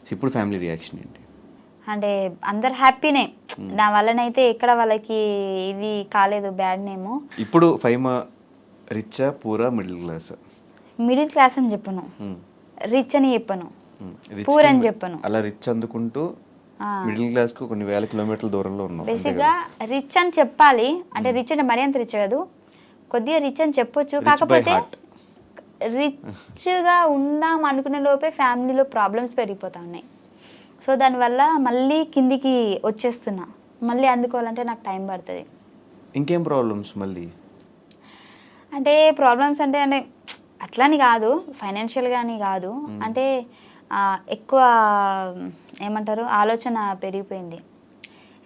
So ఇప్పుడు family reaction ఏంటి? అంటే అందరు హ్యాపీనే. నా వల్లనైతే ఎక్కడ వాళ్ళకి ఇది కాలేదు బ్యాడ్ నేము. ఇప్పుడు ఫైమా రిచ్చా, పూరా, మిడిల్ క్లాస్? మిడిల్ క్లాస్ అని చెప్పను, రిచ్ అని చెప్పను, రిచ్ పూర్ అని చెప్పను. అలా రిచ్ అందుకుంటూ మిడిల్ క్లాస్ కు కొన్ని వేల కిలోమీటర్ల దూరంలో ఉన్నాం. బేసిక్గా రిచ్ అని చెప్పాలి అంటే రిచ్ అంటే మరీ అంత రిచ్ కాదు, కొద్దిగా రిచ్ అని చెప్పొచ్చు. కాకపోతే రిచ్గా ఉందాం అనుకునే లోపే ఫ్యామిలీలో ప్రాబ్లమ్స్ పెరిగిపోతా ఉన్నాయి. సో దానివల్ల మళ్ళీ కిందికి వచ్చేస్తున్నా. మళ్ళీ అందుకోవాలంటే నాకు టైం పడుతుంది. ఇంకేం ప్రాబ్లమ్స్ మళ్ళీ? అంటే ప్రాబ్లమ్స్ అంటే అంటే అట్లని కాదు, ఫైనాన్షియల్గా అని కాదు, అంటే ఎక్కువ ఏమంటారు ఆలోచన పెరిగిపోయింది.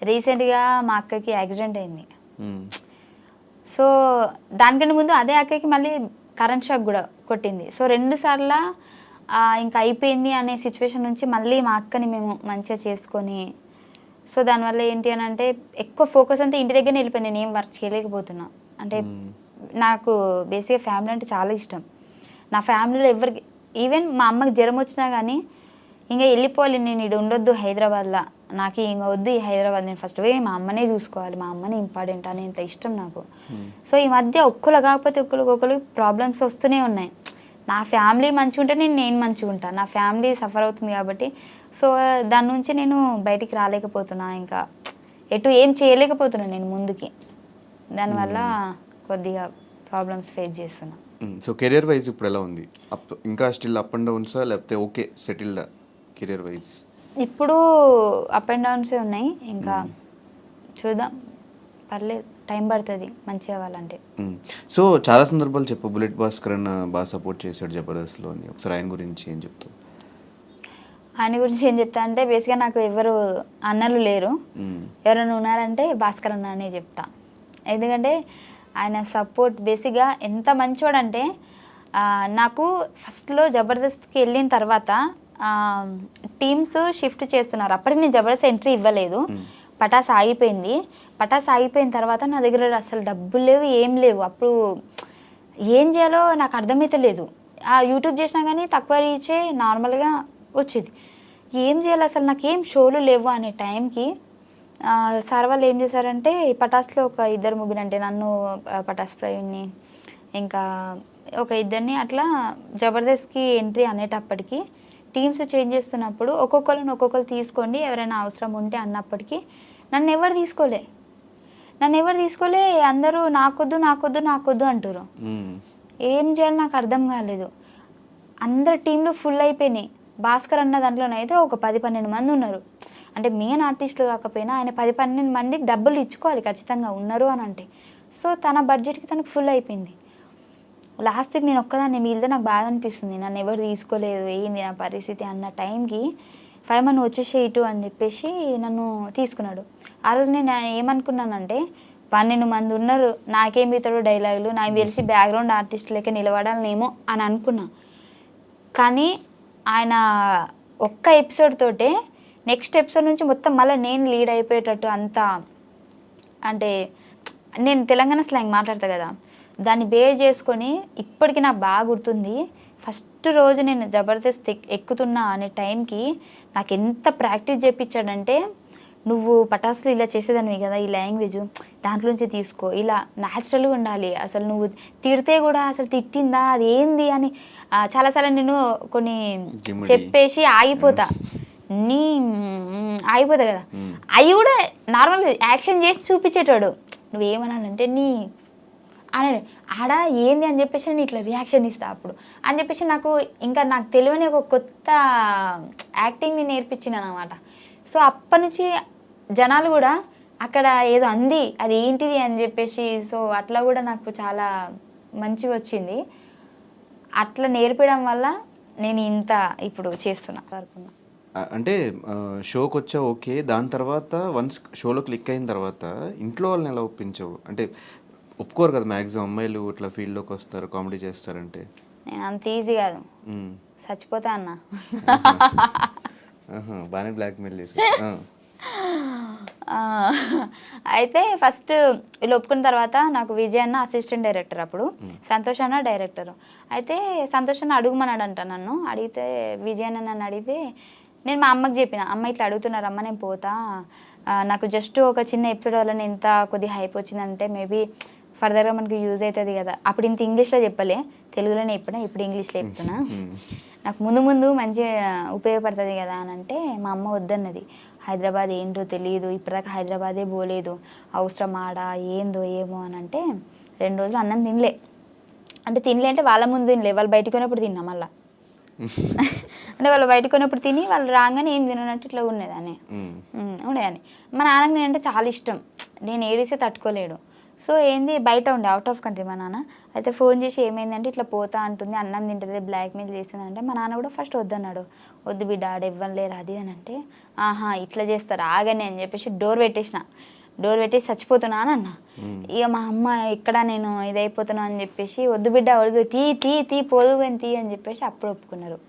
రీసెంట్గా మా అక్కకి యాక్సిడెంట్ అయింది. సో దానికంటే ముందు అదే అక్కకి మళ్ళీ కరెంట్ షాక్ కూడా కొట్టింది. సో 2 సార్లు ఇంకా అయిపోయింది అనే సిచ్యువేషన్ నుంచి మళ్ళీ మా అక్కని మేము మంచిగా చేసుకొని, సో దానివల్ల ఏంటి అని అంటే ఎక్కువ ఫోకస్ అంతా ఇంటి దగ్గరనే వెళ్ళిపోయింది. నేను ఏం వర్క్ చేయలేకపోతున్నా. అంటే నాకు బేసిక్గా ఫ్యామిలీ అంటే చాలా ఇష్టం. నా ఫ్యామిలీలో ఎవరికి ఈవెన్ మా అమ్మకి జ్వరం వచ్చినా కానీ ఇంకా వెళ్ళిపోవాలి, నేను ఇక్కడ ఉండొద్దు హైదరాబాద్లో, నాకు ఇంకా వద్దు ఈ హైదరాబాద్, నేను ఫస్ట్ పోయి మా అమ్మనే చూసుకోవాలి, మా అమ్మనే ఇంపార్టెంట్ అనేంత ఇష్టం నాకు. సో ఈ మధ్య ఒక్కరు కాకపోతే ఒక్కరు ప్రాబ్లమ్స్ వస్తూనే ఉన్నాయి. నా ఫ్యామిలీ మంచిగా ఉంటే నేను మంచిగా ఉంటాను, నా ఫ్యామిలీ సఫర్ అవుతుంది కాబట్టి సో దాని నుంచి నేను బయటికి రాలేకపోతున్నా, ఇంకా ఎటు ఏం చేయలేకపోతున్నాను నేను ముందుకి. దానివల్ల కొద్దిగా ప్రాబ్లమ్స్ ఫేస్ చేస్తున్నా. సో కెరియర్ వైజ్ ఇప్పుడు ఎలా ఉంది? ఇంకా స్టిల్ అప్ అండ్ డౌన్సా లేకపోతే ఓకే సెటిల్డ్ కెరియర్ వైజ్? ఇప్పుడు అప్ అండ్ డౌన్సే ఉన్నాయి, ఇంకా చూద్దాం, పర్లేదు, టైం పడుతుంది మంచి అవ్వాలంటే. సో చాలా సందర్భాలు చెప్పు, బుల్లెట్ భాస్కర్ అన్న బాగా సపోర్ట్ చేశాడు జబర్దస్త్లో అని, ఒకసారి ఆయన గురించి ఏం చెప్తావు? ఆయన గురించి ఏం చెప్తా అంటే బేసిక్గా నాకు ఎవరు అన్నలు లేరు, ఎవరైనా ఉన్నారంటే భాస్కర్ అన్న అనే చెప్తా. ఎందుకంటే ఆయన సపోర్ట్ బేసిక్గా ఎంత మంచివాడంటే, నాకు ఫస్ట్లో జబర్దస్త్కి వెళ్ళిన తర్వాత టీమ్స్ షిఫ్ట్ చేస్తున్నారు, అప్పటికి నేను జబర్దస్త్ ఎంట్రీ ఇవ్వలేదు, పటాస్ ఆగిపోయింది. పటాస్ ఆగిపోయిన తర్వాత నా దగ్గర అసలు డబ్బులు లేవు, ఏం లేవు. అప్పుడు ఏం చేయాలో నాకు అర్థమైతే లేదు. యూట్యూబ్ చేసినా కానీ తక్కువ రీచే నార్మల్గా వచ్చేది. ఏం చేయాలి అసలు, నాకు ఏం షోలు లేవు అనే టైంకి సార్ వాళ్ళు ఏం చేశారంటే పటాస్లో ఒక 2-3 అంటే నన్ను, పటాస్ ప్రవీణ్ని, ఇంకా ఒక 2 అట్లా జబర్దస్త్కి ఎంట్రీ అనేటప్పటికి టీమ్స్ చేంజ్ చేస్తున్నప్పుడు ఒక్కొక్కరు తీసుకోండి ఎవరైనా అవసరం ఉంటే అన్నప్పటికీ నన్ను ఎవరు తీసుకోలే, అందరూ నాకొద్దు అంటారు. ఏం చేయాలి నాకు అర్థం కాలేదు. అందరు టీంలు ఫుల్ అయిపోయినాయి. భాస్కర్ అన్న దాంట్లోనైతే ఒక 10-12 మంది ఉన్నారు. అంటే మెయిన్ ఆర్టిస్టులు కాకపోయినా ఆయన 10-12 మందికి డబ్బులు ఇచ్చుకోవాలి ఖచ్చితంగా ఉన్నారు అని అంటే. సో తన బడ్జెట్కి తనకు ఫుల్ అయిపోయింది. లాస్ట్కి నేను ఒక్కదాన్ని మిగిలితే నాకు బాధ అనిపిస్తుంది, నన్ను ఎవరు తీసుకోలేదు, ఏంది నా పరిస్థితి అన్న టైంకి 5 మంది వచ్చేసే ఇటు అని చెప్పేసి నన్ను తీసుకున్నాడు. ఆ రోజు నేను ఏమనుకున్నానంటే 12 మంది ఉన్నారు, నాకేం మిగతాడు డైలాగులు, నాకు తెలిసి బ్యాక్గ్రౌండ్ ఆర్టిస్ట్ లెక్క నిలబడాలనేమో అని అనుకున్నా. కానీ ఆయన ఒక్క ఎపిసోడ్ తోటే నెక్స్ట్ ఎపిసోడ్ నుంచి మొత్తం మళ్ళీ నేను లీడ్ అయిపోయేటట్టు అంతా, అంటే నేను తెలంగాణ స్లాంగ్ మాట్లాడతా కదా, దాన్ని బేర్ చేసుకొని ఇప్పటికీ నాకు బాగా గుర్తుంది. ఫస్ట్ రోజు నేను జబర్దస్త్ ఎక్కుతున్నా అనే టైంకి నాకు ఎంత ప్రాక్టీస్ చేయించాడంటే, నువ్వు పటాసులు ఇలా చేసేదానివి కదా, ఈ లాంగ్వేజ్ దాంట్లోంచి తీసుకో, ఇలా న్యాచురల్గా ఉండాలి, అసలు నువ్వు తిడితే కూడా అసలు తిట్టిందా అది ఏంది అని చాలాసార్లు నేను కొన్ని చెప్పేసి ఆగిపోతా కదా, అవి కూడా నార్మల్గా యాక్షన్ చేసి చూపించేటాడు. నువ్వేమనాలంటే అని ఆడ ఏంది అని చెప్పేసి నేను ఇట్లా రియాక్షన్ ఇస్తా అప్పుడు అని చెప్పేసి నాకు తెలియని ఒక కొత్త యాక్టింగ్ని నేర్పించిన అనమాట. సో అప్పటి నుంచి జనాలు కూడా అక్కడ ఏదో అంది అది ఏంటిది అని చెప్పేసి, సో అట్లా కూడా నాకు చాలా మంచిగా వచ్చింది. అట్లా నేర్పడం వల్ల నేను ఇంత ఇప్పుడు చేస్తున్నా అనుకున్నా. అంటే షోకి వచ్చా ఓకే, దాని తర్వాత వన్స్ షోలో క్లిక్ అయిన తర్వాత ఇంట్లో వాళ్ళని ఎలా ఒప్పించావు? అంటే ఒప్పుకోరు కదా మ్యాక్సిమం అమ్మాయిలు ఇట్లా ఫీల్డ్లోకి వస్తారు కామెడీ చేస్తారంటే. నేను అంత ఈజీ కాదు, చచ్చిపోతా అన్న. బాగానే బ్లాక్మెయిల్ చేసి అయితే ఫస్ట్ వీళ్ళు ఒప్పుకున్న తర్వాత నాకు విజయ్ అన్న అసిస్టెంట్ డైరెక్టర్, అప్పుడు సంతోష్ అన్న డైరెక్టర్. అయితే సంతోష్ అన్న అడుగుమన్నాడంట నన్ను, అడిగితే విజయ్ అన్న నన్ను అడిగితే నేను మా అమ్మకి చెప్పిన, అమ్మ ఇట్లా అడుగుతున్నారమ్మ నేను పోతా, నాకు జస్ట్ ఒక చిన్న ఎపిసోడ్ వల్ల నేను ఇంత కొద్దిగా హైప్ వచ్చిందంటే మేబీ ఫర్దర్గా మనకి యూజ్ అవుతుంది కదా. అప్పుడు ఇంత ఇంగ్లీష్లో చెప్పలే, తెలుగులోనే చెప్పినా, ఇప్పుడు ఇంగ్లీష్లో చెప్తున్నా. నాకు ముందు ముందు మంచిగా ఉపయోగపడుతుంది కదా అని అంటే మా అమ్మ వద్దన్నది. హైదరాబాద్ ఏంటో తెలియదు, ఇప్పటిదాకా హైదరాబాదే పోలేదు, అవసరం ఆడా ఏందో ఏమో అని అంటే 2 రోజులు అన్నం తినలే. అంటే తినలే అంటే వాళ్ళ ముందు తినలే, వాళ్ళు బయటకు పోయినప్పుడు తిన్నా మళ్ళీ. అంటే వాళ్ళు బయటకు పోయినప్పుడు తిని వాళ్ళు రాగానే ఏం తిననట్టు ఇట్లా ఉండేదాన్ని. మా నాన్నకి నేనంటే చాలా ఇష్టం, నేను ఏడిస్తే తట్టుకోలేడు. సో ఏంది బయట ఉండే, అవుట్ ఆఫ్ కంట్రీ మా నాన్న. అయితే ఫోన్ చేసి ఏమైందంటే ఇట్లా పోతా అంటుంది, అన్నం తింటుంది, బ్లాక్మెయిల్ చేస్తుంది అంటే మా నాన్న కూడా ఫస్ట్ వద్దన్నాడు. వద్దు బిడ్డ ఆడ ఇవ్వలేరు అది అని అంటే, ఆహా ఇట్లా చేస్తారు ఆగని అని చెప్పేసి డోర్ పెట్టేసి చచ్చిపోతున్నా అని అన్న. ఇక మా అమ్మ ఎక్కడ నేను ఇదైపోతున్నా అని చెప్పేసి వద్దు బిడ్డ వద్దు తీ పోదు అని తీ అని చెప్పేసి అప్పుడు ఒప్పుకున్నారు.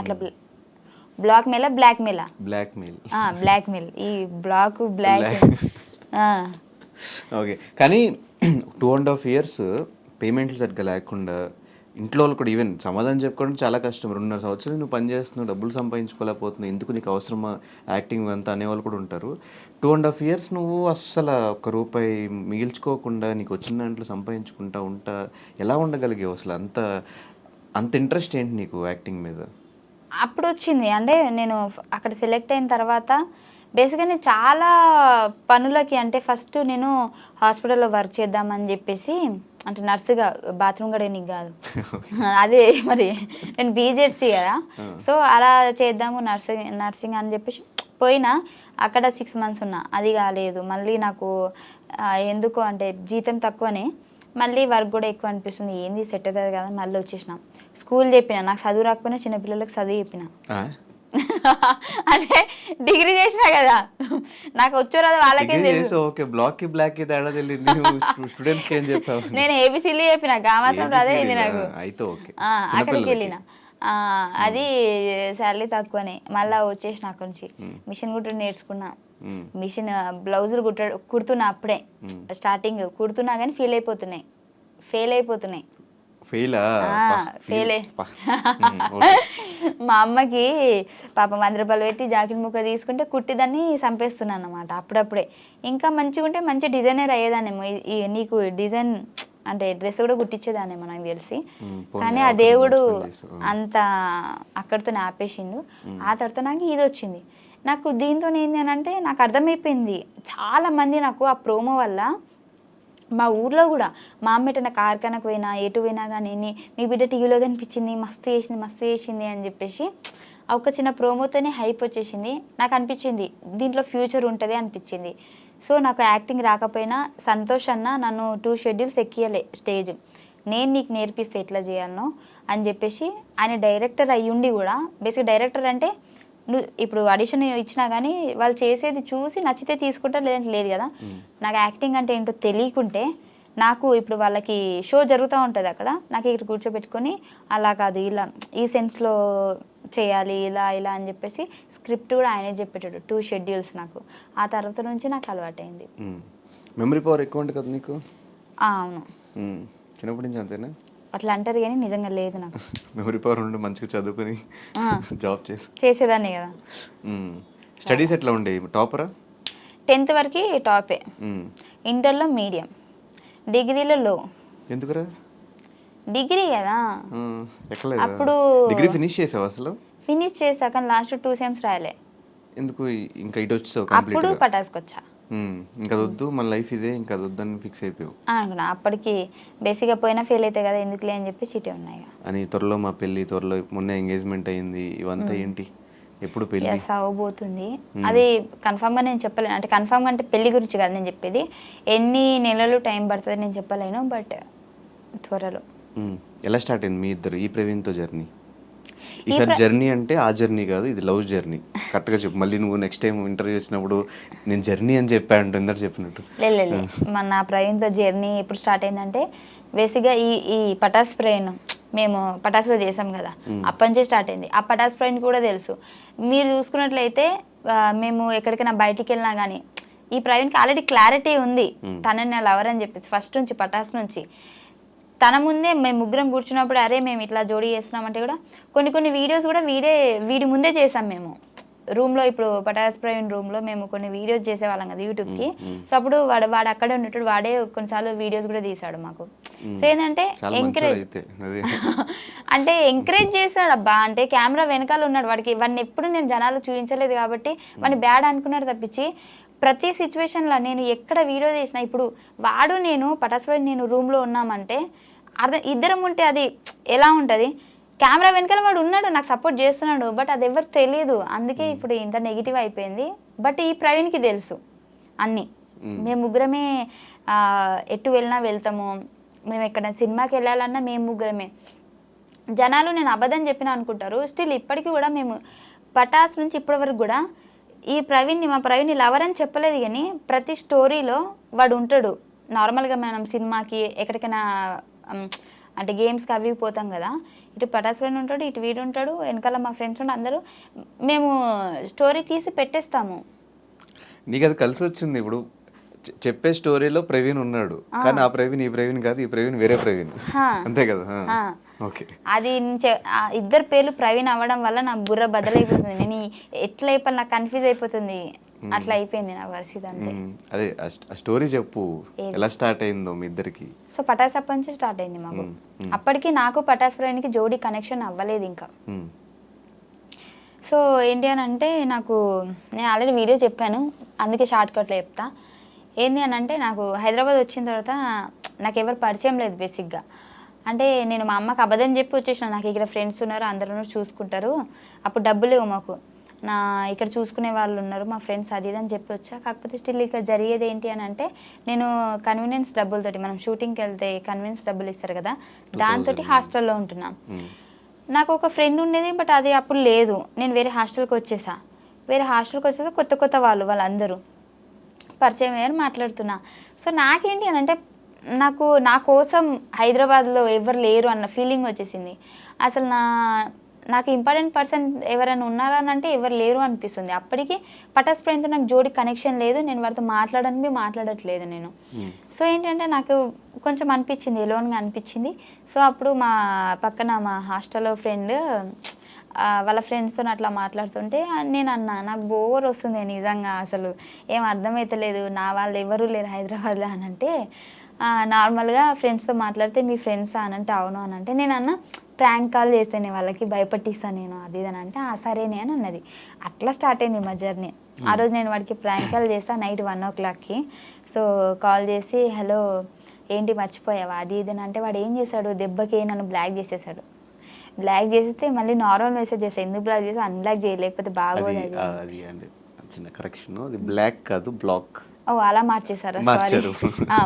అట్లా బ్లాక్మెయిల్ ఈ బ్లాక్ ఓకే. కానీ 2.5 years పేమెంట్లు సరిగ్గా లేకుండా ఇంట్లో వాళ్ళు కూడా ఈవెన్ సమాధానం చెప్పుకోవడం చాలా కష్టం. 2.5 సంవత్సరాలు నువ్వు పని చేస్తున్నావు, డబ్బులు సంపాదించుకోలేకపోతున్నావు, ఎందుకు నీకు అవసరమా యాక్టింగ్ అంతా అనేవాళ్ళు కూడా ఉంటారు. 2.5 years నువ్వు అస్సలు ₹1 మిగిల్చుకోకుండా నీకు వచ్చిన దాంట్లో సంపాదించుకుంటా ఎలా ఉండగలిగావు అసలు? అంత ఇంట్రెస్ట్ ఏంటి నీకు యాక్టింగ్ మీద? అప్పుడు వచ్చింది అంటే నేను అక్కడ సెలెక్ట్ అయిన తర్వాత బేసిక్గా నేను చాలా పనులకి, అంటే ఫస్ట్ నేను హాస్పిటల్లో వర్క్ చేద్దామని చెప్పేసి, అంటే నర్సుగా, బాత్రూమ్ కడగనీకి కాదు అదే మరి నేను బీజెడ్సీ కదా. సో అలా చేద్దాము నర్సింగ్ అని చెప్పేసి పోయినా. అక్కడ 6 months ఉన్నా, అది కాలేదు. మళ్ళీ నాకు ఎందుకు అంటే జీతం తక్కువనే, మళ్ళీ వర్క్ కూడా ఎక్కువ అనిపిస్తుంది, ఏంది సెట్ అవుతుంది కదా, మళ్ళీ వచ్చేసిన. స్కూల్ చెప్పిన, నాకు చదువు రాకపోయినా చిన్నపిల్లలకు చదువు చెప్పిన. అంటే డిగ్రీ చేసినా కదా, నాకు వచ్చో రాదు వాళ్ళకే తెలుసు. నేను ఏబిసిలు చెప్పిన, గామాసం రాదే ఇది నాకు. అక్కడికి వెళ్ళిన, అది శాలరీ తక్కువనే. మళ్ళీ వచ్చేసిన అక్కడి నుంచి. మిషన్ కుట్టడం నేర్చుకున్నా, మిషన్ బ్లౌజులు కుడుతున్నా. అప్పుడే స్టార్టింగ్ కుడుతున్నా కానీ ఫెయిల్ అయిపోతున్నాయి. మా అమ్మకి పాపం ₹100 పెట్టి జాకెట్ ముక్క తీసుకుంటే కుట్టిదాన్ని చంపేస్తున్నాను అన్నమాట అప్పుడప్పుడే. ఇంకా మంచిగా ఉంటే మంచి డిజైనర్ అయ్యేదాన్నేమో, నీకు డిజైన్ అంటే డ్రెస్ కూడా కుట్టించేదాన్నేమో నాకు తెలిసి. కానీ ఆ దేవుడు అంత అక్కడితో ఆపేసిండు. ఆ తర్వాత నాకు ఇది వచ్చింది. నాకు దీంతో ఏంటి అని అంటే నాకు అర్థమైపోయింది, చాలామంది నాకు ఆ ప్రోమో వల్ల మా ఊర్లో కూడా, మా అమ్మ ఎటన్నా కార్ఖానకు పోయినా ఎటు పోయినా కానీ మీ బిడ్డ టీవీలో కనిపించింది, మస్తు చేసింది అని చెప్పేసి ఒక చిన్న ప్రోమోతోనే హైప్ వచ్చేసింది. నాకు అనిపించింది దీంట్లో ఫ్యూచర్ ఉంటుంది అనిపించింది. సో నాకు యాక్టింగ్ రాకపోయినా సంతోష్ అన్న నన్ను 2 schedules ఎక్కియలే స్టేజ్, నేను నీకు నేర్పిస్తే ఎట్లా చేయాలనో అని చెప్పేసి. ఆయన డైరెక్టర్ అయ్యుండి కూడా, బేసిక్ డైరెక్టర్ అంటే నువ్వు ఇప్పుడు ఆడిషన్ ఇచ్చినా కానీ వాళ్ళు చేసేది చూసి నచ్చితే తీసుకుంటారు, లేదంటే లేదు కదా. నాకు యాక్టింగ్ అంటే ఏంటో తెలియకుంటే, నాకు ఇప్పుడు వాళ్ళకి షో జరుగుతూ ఉంటుంది అక్కడ, నాకు ఇక్కడ కూర్చోబెట్టుకొని అలా కాదు ఇలా ఈ సెన్స్లో చేయాలి ఇలా అని చెప్పేసి స్క్రిప్ట్ కూడా ఆయనే చెప్పేటాడు. 2 schedules నాకు. ఆ తర్వాత నుంచి నాకు అలవాటైంది. మెమరీ పవర్ ఎక్కువ ఉంటుంది కదా నీకు? అవును, చిన్నప్పటి నుంచి అంతేనా? అట్లా అంటారు కానీ నిజంగా లేదు నాకు. మెమరీ పవర్ ఉండి మంచిగా చదువుకుని జాబ్ చేసేదాన్ని కదా. స్టడీస్ ఎట్లా ఉండేవి? టాపరా? 10th వరకు టాపే, ఇంటర్లో మీడియం, డిగ్రీలో లో. ఎందుకురా? డిగ్రీ కదా అప్పుడు. డిగ్రీ ఫినిష్ చేసావు అసలు? ఫినిష్ చేసా కానీ లాస్ట్ 2 sems రాయలే. ఎందుకు ఇంకా ఇటు వచ్చావు? అప్పుడు పటాస్కి వచ్చా. ఇంకా వద్దు మన లైఫ్ ఇదే, ఇంకా వద్దని ఫిక్స్ అయిపోయావు అనుకున్నా. అప్పటికి బేసిక్గా పోయినా ఫెయిల్ అవుతాయి కదా, ఎందుకులే అని చెప్పి చీటే ఉన్నాయి అని. త్వరలో మా పెళ్ళి, త్వరలో మొన్న ఎంగేజ్మెంట్ అయింది, ఇవంతా ఏంటి? ఎప్పుడు పెళ్ళి? అవబోతుంది అది కన్ఫామ్గా నేను చెప్పలేను. అంటే కన్ఫామ్గా అంటే పెళ్లి గురించి కాదు నేను చెప్పేది, ఎన్ని నెలలు టైం పడుతుంది నేను చెప్పలేను, బట్ త్వరలో. ఎలా స్టార్ట్ అయింది మీ ఇద్దరు ఈ ప్రవీణ్తో జర్నీ? ఈసారి జర్నీ అంటే ఆ జర్నీ కాదు, ఇది లవ్ జర్నీ. కరెక్ట్గా చెప్పు, మళ్ళీ నువ్వు నెక్స్ట్ టైం ఇంటర్వ్యూ చేసినప్పుడు నేను జర్నీ అని చెప్పాను ఇందరు చెప్పినట్టు. లేదు మన ప్రవీణ్తో జర్నీ ఎప్పుడు స్టార్ట్ అయిందంటే, బేసిక్గా ఈ పటాస్ ప్రయాణం మేము పటాస్లో చేసాం కదా, అప్పటి నుంచే స్టార్ట్ అయింది. ఆ పటాస్ ప్రయాణం కూడా తెలుసు. మీరు చూసుకున్నట్లయితే మేము ఎక్కడికైనా బయటికి వెళ్ళినా కానీ ఈ ప్రవీణ్కి ఆల్రెడీ క్లారిటీ ఉంది తనని నా లవర్ అని చెప్పేసి ఫస్ట్ నుంచి, పటాస్ నుంచి. తన ముందే మేము ముగ్గురం కూర్చున్నప్పుడు అరే మేము ఇట్లా జోడీ చేస్తున్నామంటే కూడా కొన్ని వీడియోస్ కూడా వీడి ముందే చేసాం మేము రూమ్లో. ఇప్పుడు పటాస్ ప్రవీణ్ రూమ్లో మేము కొన్ని వీడియోస్ చేసేవాళ్ళం కదా యూట్యూబ్కి. సో అప్పుడు వాడు అక్కడే ఉన్నట్టు వాడే కొన్నిసార్లు వీడియోస్ కూడా తీసాడు మాకు. సో ఏంటంటే ఎంకరేజ్ చేశాడు అబ్బా. అంటే కెమెరా వెనకాల ఉన్నాడు వాడిని ఎప్పుడు నేను జనాలు చూపించలేదు కాబట్టి వాడిని బ్యాడ్ అనుకున్నాడు తప్పించి ప్రతి సిచ్యువేషన్లో నేను ఎక్కడ వీడియో చేసినా ఇప్పుడు వాడు నేను పటాస్ ప్రవీణ్ నేను రూమ్లో ఉన్నామంటే ఇద్దరం ఉంటే అది ఎలా ఉంటుంది, కెమెరా వెనకాల వాడు ఉన్నాడు నాకు సపోర్ట్ చేస్తున్నాడు, బట్ అది ఎవరికి తెలియదు. అందుకే ఇప్పుడు ఇంత నెగిటివ్ అయిపోయింది. బట్ ఈ ప్రవీణ్కి తెలుసు అన్నీ. మేము ముగ్గురమే ఎటు వెళ్ళినా వెళ్తాము, మేము ఎక్కడ సినిమాకి వెళ్ళాలన్నా మేము ముగ్గురమే. జనాలు నేను అబద్ధం చెప్పిన అనుకుంటారు. స్టిల్ ఇప్పటికీ కూడా మేము పటాస్ నుంచి ఇప్పటి వరకు కూడా మా ప్రవీణ్ని లవర్ అని చెప్పలేదు, కానీ ప్రతి స్టోరీలో వాడు ఉంటాడు. నార్మల్గా మనం సినిమాకి ఎక్కడికైనా అంటే గేమ్స్కి అవి పోతాం కదా, ఇటు పటాస్ ప్రవీణ్ ఉంటాడు, ఇటు వీడు ఉంటాడు, వెనకాల మా ఫ్రెండ్స్ ఉంటే అందరూ మేము స్టోరీ తీసి పెట్టేస్తాము. నీకు అది కలిసి వచ్చింది. ఇప్పుడు చెప్పే స్టోరీలో ప్రవీణ్ ఉన్నాడు, కానీ ఆ ప్రవీణ్ ఈ ప్రవీణ్ కాదు, ఈ ప్రవీణ్ వేరే ప్రవీణ్, అంతే కదా. ఓకే, అది ఇద్దరు పేర్లు ప్రవీణ్ అవ్వడం వల్ల నా బుర్ర బదలైపోతుంది. నేను ఎట్లా అయిపోయి నాకు కన్ఫ్యూజ్ అయిపోతుంది. అట్లా అయిపోయింది నా పరిస్థితి. అంతే. అదే ఆ స్టోరీ చెప్పు, ఎలా స్టార్ట్ అయిందో మీ ఇద్దరికి. సో పటాస్ అప్పటి నుంచి స్టార్ట్ అయింది మాకు. అప్పటికి నాకు పటాస్ ప్రవీణ్కి జోడీ కనెక్షన్ అవ్వలేదు ఇంకా. సో ఏంటి అని అంటే నాకు నేను ఆల్రెడీ వీడియో చెప్పాను, అందుకే షార్ట్ కట్లో చెప్తా. ఏంటి అని అంటే నాకు హైదరాబాద్ వచ్చిన తర్వాత నాకు ఎవరు పరిచయం లేదు బేసిక్గా. అంటే నేను మా అమ్మకి అబద్ధం చెప్పి వచ్చేసిన, నాకు ఇక్కడ ఫ్రెండ్స్ ఉన్నారు అందరూ చూసుకుంటారు, అప్పుడు డబ్బులు లేవు మాకు, ఇక్కడ చూసుకునే వాళ్ళు ఉన్నారు మా ఫ్రెండ్స్ అది ఇది అని చెప్పి వచ్చా. కాకపోతే స్టిల్ ఇక్కడ జరిగేది ఏంటి అని అంటే నేను కన్వీనియన్స్ డబ్బులతోటి, మనం షూటింగ్కి వెళ్తే కన్వీనియన్స్ డబ్బులు ఇస్తారు కదా, దాంతో హాస్టల్లో ఉంటున్నాం. నాకు ఒక ఫ్రెండ్ ఉండేది, బట్ అది అప్పుడు లేదు. నేను వేరే హాస్టల్కి వచ్చేసా. కొత్త వాళ్ళందరూ పరిచయం అయ్యారు, మాట్లాడుతున్నా. సో నాకేంటి అని అంటే నా కోసం హైదరాబాద్లో ఎవరు లేరు అన్న ఫీలింగ్ వచ్చేసింది. అసలు నాకు ఇంపార్టెంట్ పర్సన్ ఎవరైనా ఉన్నారా అని అంటే ఎవరు లేరు అనిపిస్తుంది. అప్పటికి పటాస్ ప్రవీణ్తో నాకు జోడి కనెక్షన్ లేదు, నేను వాడితో మాట్లాడట్లేదు నేను. సో ఏంటంటే నాకు కొంచెం అనిపించింది, ఎలోన్గా అనిపించింది. సో అప్పుడు మా పక్కన మా హాస్టల్లో ఫ్రెండ్ వాళ్ళ ఫ్రెండ్స్తో అట్లా మాట్లాడుతుంటే నేను అన్నా, నాకు బోర్ వస్తుంది నిజంగా, అసలు ఏం అర్థమవుతలేదు, నా వాళ్ళు ఎవరు లేరు హైదరాబాద్లో అని అంటే, నార్మల్గా ఫ్రెండ్స్తో మాట్లాడితే మీ ఫ్రెండ్సా అని అంటే అవును అని అంటే, నేను అన్న ప్రాంక్ కాల్ చేస్తేనే వాళ్ళకి భయపట్టిస్తాను నేను అది ఇది అని అంటే సరేనే అని అన్నది. అట్లా స్టార్ట్ అయింది మా జర్నీ. ఆ రోజు నేను వాడికి ప్రాంక్ కాల్ చేస్తాను నైట్ 1 o'clockకి. సో కాల్ చేసి హలో ఏంటి మర్చిపోయావా అది ఇది అని అంటే, వాడు ఏం చేశాడు దెబ్బకి నన్ను బ్లాక్ చేసేసాడు. బ్లాక్ చేస్తే మళ్ళీ నార్మల్ మెసేజ్ చేస్తాను, ఎందుకు బ్లాక్ చేసి అన్బ్లాక్ చేయలేకపోతే బాగోదు అది అండి. చిన్న కరెక్షన్, అది బ్లాక్ కాదు బ్లాక్. ఓ అలా మార్చేసారా? సారీ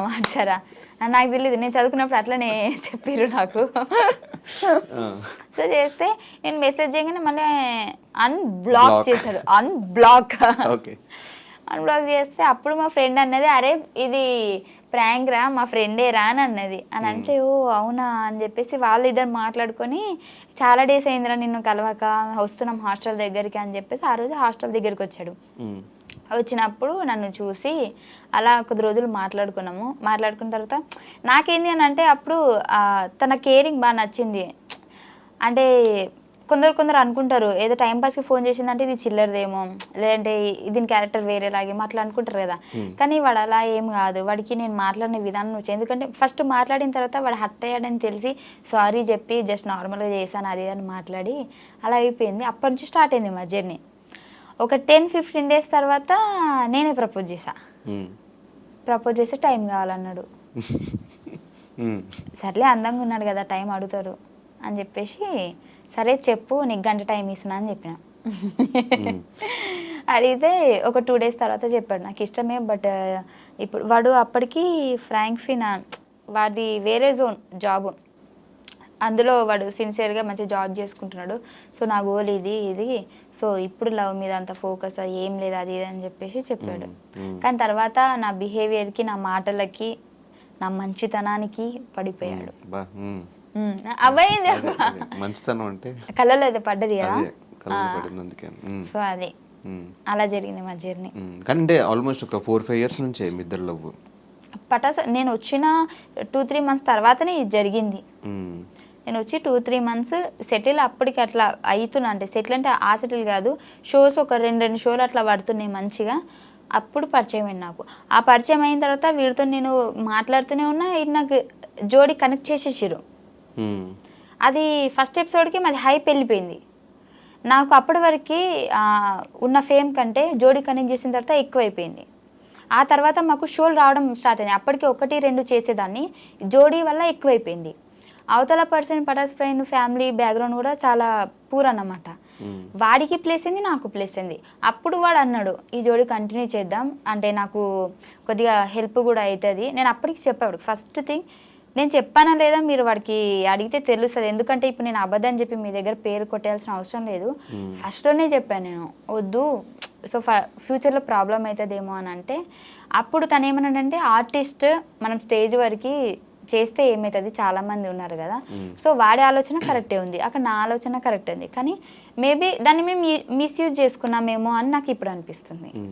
మార్చారా, నాకు తెలియదు, నేను చదువుకున్నప్పుడు అట్లనే చెప్పారు నాకు. సో చేస్తే నేను మెసేజ్ చేయగానే మళ్ళీ అన్బ్లాక్ చేశాడు. అన్బ్లాక్ చేస్తే అప్పుడు మా ఫ్రెండ్ అన్నది అరే ఇది ప్రాంక్ రా, మా ఫ్రెండే రా అని అన్నది. అని అంటే ఓ అవునా అని చెప్పేసి వాళ్ళు ఇద్దరు మాట్లాడుకొని చాలా డేస్ అయిందిరా నిన్ను కలవక, వస్తున్నాం హాస్టల్ దగ్గరికి అని చెప్పేసి ఆ రోజు హాస్టల్ దగ్గరికి వచ్చాడు. వచ్చినప్పుడు నన్ను చూసి అలా కొద్ది రోజులు మాట్లాడుకున్న తర్వాత నాకేంది అని అంటే అప్పుడు తన కేరింగ్ బాగా నచ్చింది. అంటే కొందరు అనుకుంటారు ఏదో టైంపాస్కి ఫోన్ చేసిందంటే ఇది చిల్లరదేమో, లేదంటే దీని క్యారెక్టర్ వేరేలాగేమో అట్లా అనుకుంటారు కదా. కానీ వాడు అలా ఏం కాదు, వాడికి నేను మాట్లాడిన విధానం వచ్చి, ఎందుకంటే ఫస్ట్ మాట్లాడిన తర్వాత వాడు హర్ట్ అయ్యాడని తెలిసి సారీ చెప్పి జస్ట్ నార్మల్గా చేశాను అది అని మాట్లాడి అలా అయిపోయింది. అప్పటి నుంచి స్టార్ట్ అయింది మా జర్నీ. ఒక 10-15 days తర్వాత నేనే ప్రపోజ్ చేస్తే టైం కావాలన్నాడు. సర్లే అందంగా ఉన్నాడు కదా టైం అడుగుతారు అని చెప్పేసి సరే చెప్పు నీకు గంట టైం ఇస్తున్నా అని చెప్పిన. అడిగితే ఒక 2 days తర్వాత చెప్పాడు నాకు ఇష్టమే, బట్ ఇప్పుడు వాడు అప్పటికి ఫ్రాంక్ఫిన్ వాడి వేరే జోన్ జాబ్, అందులో వాడు సిన్సియర్గా మంచి జాబ్ చేసుకుంటున్నాడు. సో నా గోల్ ఇది సో ఇప్పుడు లవ్ మీద అంత ఫోకస్ ఏం లేదు అది ఇది అని చెప్పేసి చెప్పాడు. కానీ తర్వాత నా బిహేవియర్కి, నా మాటలకి, నా మంచితనానికి పడిపోయాడు. అబ్బాయింది మంచితనం అంటే కళ్ళలో అయితే పడ్డది కదా. సో అది అలా జరిగింది మా జర్నీ. కానీ అంటే ఆల్మోస్ట్ ఒక 4-5 years నుంచే మీ ఇద్దరు లవ్. పటాస్ నేను వచ్చిన 2-3 మంత్స్ తర్వాతనే ఇది జరిగింది. మ్మ్. నేను వచ్చి 2-3 మంత్స్ సెటిల్ అప్పటికి అట్లా అవుతున్నా, అంటే సెటిల్ అంటే ఆ సెటిల్ కాదు, షోస్ ఒక 2 షోలు అట్లా పడుతున్నాయి మంచిగా. అప్పుడు పరిచయం అయింది నాకు. ఆ పరిచయం అయిన తర్వాత వీడితో నేను మాట్లాడుతూనే ఉన్నా, ఇది నాకు జోడీ కనెక్ట్ చేసేసారు. మ్మ్. అది ఫస్ట్ ఎపిసోడ్కి మాది హైప్ వెళ్ళిపోయింది. నాకు అప్పటి వరకు ఉన్న ఫేమ్ కంటే జోడీ కనెక్ట్ చేసిన తర్వాత ఎక్కువైపోయింది. ఆ తర్వాత మాకు షోలు రావడం స్టార్ట్ అయినాయి. అప్పటికి 1-2 చేసేదాన్ని, జోడీ వల్ల ఎక్కువైపోయింది. అవతల పర్సన్ పటాస్ ప్రైన్ ఫ్యామిలీ బ్యాక్గ్రౌండ్ కూడా చాలా పూర్ అన్నమాట. మ్మ్. వాడికి ప్లేస్ అయింది, నాకు ప్లేస్ అయింది. అప్పుడు వాడు అన్నాడు ఈ జోడీ కంటిన్యూ చేద్దాం, అంటే నాకు కొద్దిగా హెల్ప్ కూడా అవుతుంది. నేను అప్పటికి చెప్పాడు ఫస్ట్ థింగ్, నేను చెప్పానా లేదా మీరు వాడికి అడిగితే తెలుస్తుంది. ఎందుకంటే ఇప్పుడు నేను అబద్ధం చెప్పి మీ దగ్గర పేరు కొట్టేయాల్సిన అవసరం లేదు. ఫస్ట్లోనే చెప్పాను నేను, వద్దు సో ఫ్యూచర్లో ప్రాబ్లం అవుతుందేమో అని. అంటే అప్పుడు తను ఏమన్నాడంటే, ఆర్టిస్ట్ మనం స్టేజ్ వరకు చేస్తే ఏమవుతుంది, చాలామంది ఉన్నారు కదా, సో వాడి ఆలోచన కరెక్టే ఉంది, అక్కడ నా ఆలోచన కరెక్ట్ ఉంది, కానీ మేబీ దాన్ని మేము మిస్యూజ్ చేసుకున్నామేమో అని నాకు ఇప్పుడు అనిపిస్తుంది.